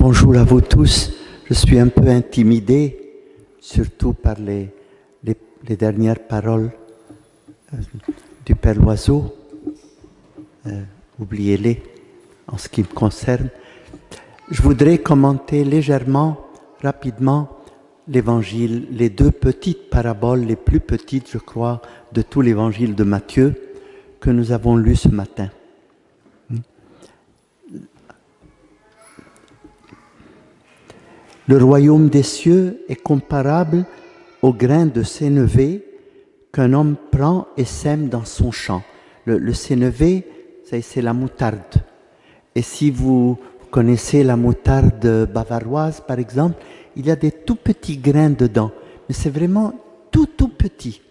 Bonjour à vous tous. Je suis un peu intimidé, surtout par les dernières paroles du Père Loiseau. Oubliez-les en ce qui me concerne. Je voudrais commenter légèrement, rapidement, l'Évangile, les deux petites paraboles, les plus petites, je crois, de tout l'Évangile de Matthieu que nous avons lu ce matin. Le royaume des cieux est comparable au grain de sénévé qu'un homme prend et sème dans son champ. Le sénévé, c'est la moutarde. Et si vous connaissez la moutarde bavaroise, par exemple, il y a des tout petits grains dedans. Mais c'est vraiment tout petit.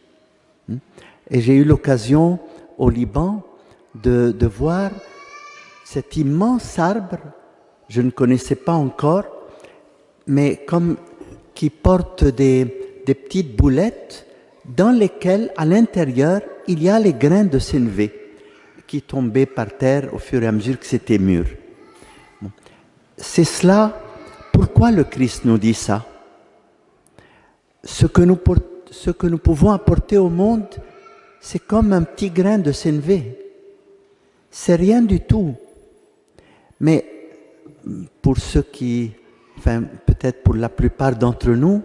Et j'ai eu l'occasion au Liban de voir cet immense arbre, je ne connaissais pas encore, mais comme qui porte des petites boulettes dans lesquelles, à l'intérieur, il y a les grains de sénévé qui tombaient par terre au fur et à mesure que c'était mûr. Bon. C'est cela, pourquoi le Christ nous dit ça? Ce que nous pouvons apporter au monde, c'est comme un petit grain de sénévé. C'est rien du tout. Mais pour ceux qui... Enfin, peut-être pour la plupart d'entre nous,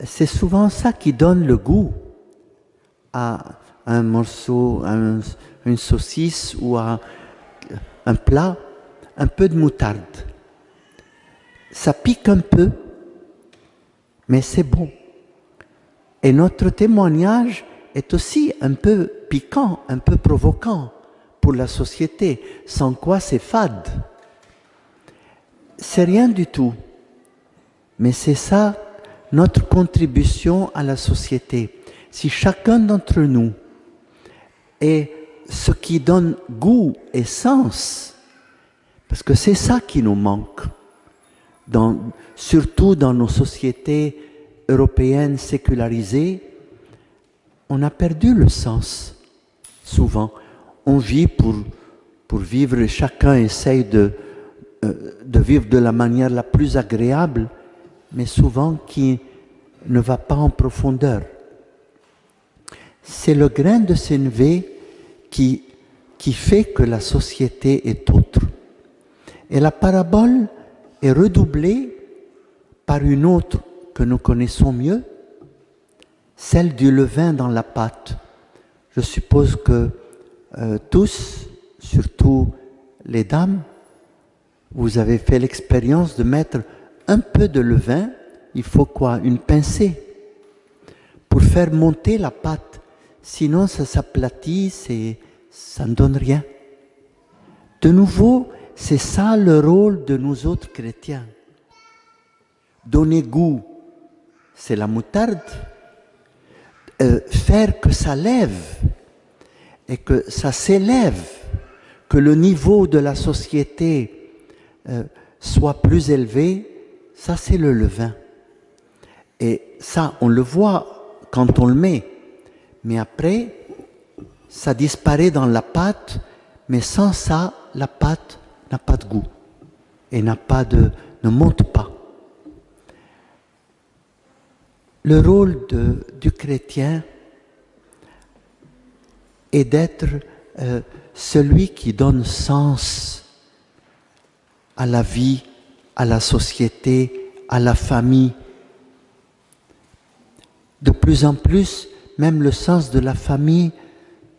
c'est souvent ça qui donne le goût à un morceau, à une saucisse ou à un plat, un peu de moutarde. Ça pique un peu, mais c'est bon. Et notre témoignage est aussi un peu piquant, un peu provoquant pour la société, sans quoi c'est fade. C'est rien du tout, mais c'est ça notre contribution à la société. Si chacun d'entre nous est ce qui donne goût et sens, parce que c'est ça qui nous manque, surtout dans nos sociétés européennes sécularisées, on a perdu le sens, souvent. On vit pour vivre et chacun essaye de vivre de la manière la plus agréable, mais souvent qui ne va pas en profondeur. C'est le grain de sénévé qui fait que la société est autre. Et la parabole est redoublée par une autre que nous connaissons mieux, celle du levain dans la pâte. Je suppose que tous, surtout les dames, vous avez fait l'expérience de mettre un peu de levain, il faut quoi? Une pincée, pour faire monter la pâte. Sinon, ça s'aplatit, ça ne donne rien. De nouveau, c'est ça le rôle de nous autres chrétiens. Donner goût, c'est la moutarde. Faire que ça lève et que ça s'élève, que le niveau de la société soit plus élevé, ça c'est le levain. Et ça, on le voit quand on le met. Mais après, ça disparaît dans la pâte, mais sans ça, la pâte n'a pas de goût et ne monte pas. Le rôle du chrétien est d'être celui qui donne sens à la vie, à la société, à la famille. De plus en plus, même le sens de la famille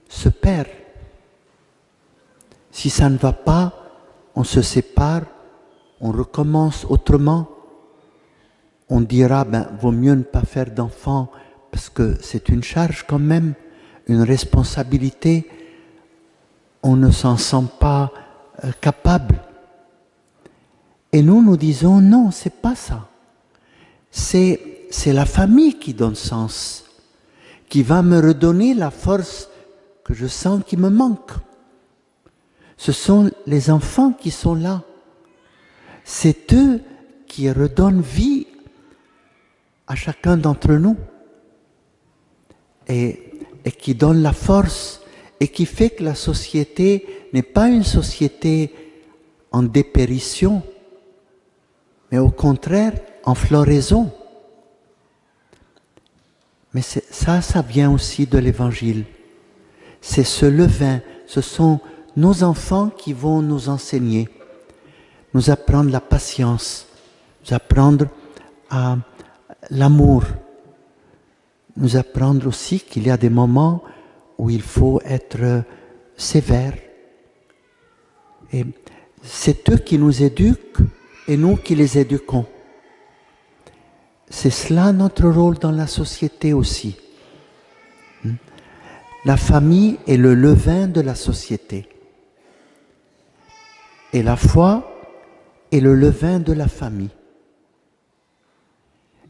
se perd. Si ça ne va pas, on se sépare, on recommence autrement. On dira, vaut mieux ne pas faire d'enfants parce que c'est une charge quand même, une responsabilité. On ne s'en sent pas capable. Et nous disons, non, c'est pas ça. C'est la famille qui donne sens, qui va me redonner la force que je sens qui me manque. Ce sont les enfants qui sont là. C'est eux qui redonnent vie à chacun d'entre nous et qui donnent la force et qui fait que la société n'est pas une société en dépérition, mais au contraire en floraison. Mais ça vient aussi de l'Évangile. C'est ce levain, ce sont nos enfants qui vont nous enseigner, nous apprendre la patience, nous apprendre à l'amour, nous apprendre aussi qu'il y a des moments où il faut être sévère. Et c'est eux qui nous éduquent et nous qui les éduquons. C'est cela notre rôle dans la société aussi. La famille est le levain de la société. Et la foi est le levain de la famille.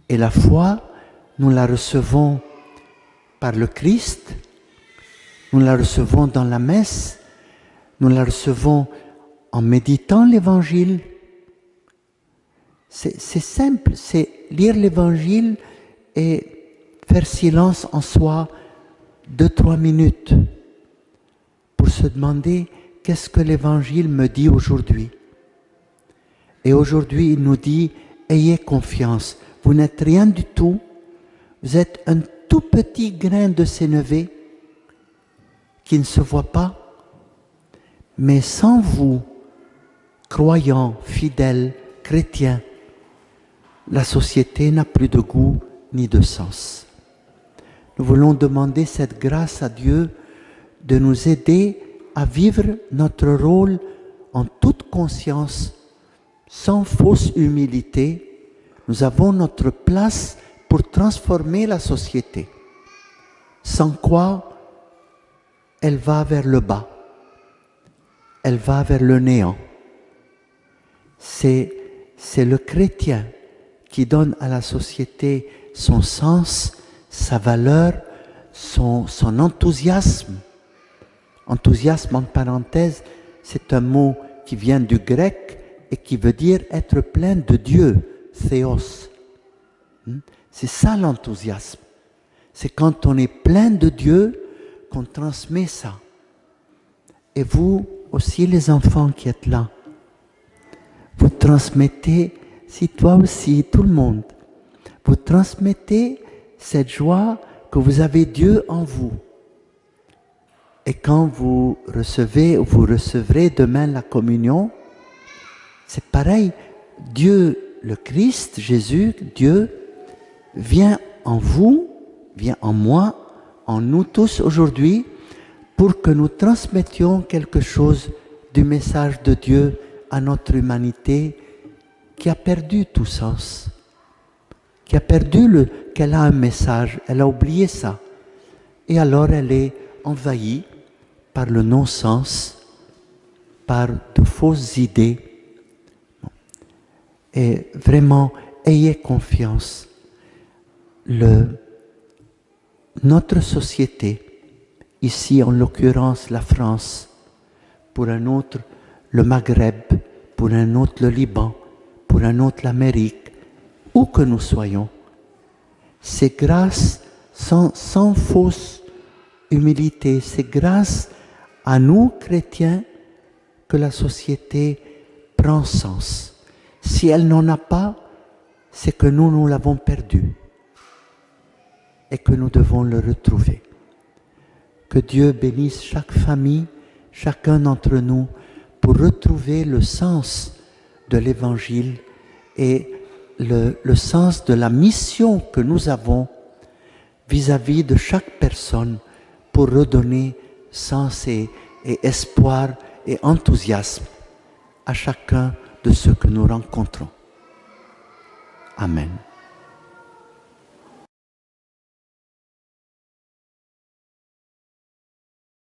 Et la foi, nous la recevons par le Christ, nous la recevons dans la messe, nous la recevons en méditant l'Évangile. C'est simple, c'est lire l'Évangile et faire silence en soi 2-3 minutes pour se demander qu'est-ce que l'Évangile me dit aujourd'hui. Et aujourd'hui, il nous dit, ayez confiance, vous n'êtes rien du tout, vous êtes un tout petit grain de sénévé qui ne se voit pas, mais sans vous, croyants, fidèles, chrétiens, la société n'a plus de goût ni de sens. Nous voulons demander cette grâce à Dieu de nous aider à vivre notre rôle en toute conscience, sans fausse humilité. Nous avons notre place pour transformer la société, sans quoi elle va vers le bas, elle va vers le néant. C'est le chrétien qui donne à la société son sens, sa valeur, son enthousiasme. Enthousiasme, en parenthèse, c'est un mot qui vient du grec et qui veut dire être plein de Dieu, théos. C'est ça l'enthousiasme. C'est quand on est plein de Dieu qu'on transmet ça. Et vous aussi, les enfants qui êtes là, vous transmettez, si toi aussi, tout le monde, vous transmettez cette joie que vous avez Dieu en vous. Et quand vous recevez ou vous recevrez demain la communion, c'est pareil. Dieu, le Christ, Jésus, Dieu, vient en vous, vient en moi, en nous tous aujourd'hui, pour que nous transmettions quelque chose du message de Dieu à notre humanité qui a perdu tout sens, qui a perdu qu'elle a un message, elle a oublié ça. Et alors elle est envahie par le non-sens, par de fausses idées. Et vraiment, ayez confiance. Notre société, ici en l'occurrence la France, pour un autre le Maghreb, pour un autre le Liban, pour un autre l'Amérique, où que nous soyons, c'est grâce, sans fausse humilité, c'est grâce à nous, chrétiens, que la société prend sens. Si elle n'en a pas, c'est que nous l'avons perdu et que nous devons le retrouver. Que Dieu bénisse chaque famille, chacun d'entre nous, pour retrouver le sens de l'Évangile et le sens de la mission que nous avons vis-à-vis de chaque personne pour redonner sens et espoir et enthousiasme à chacun de ceux que nous rencontrons. Amen.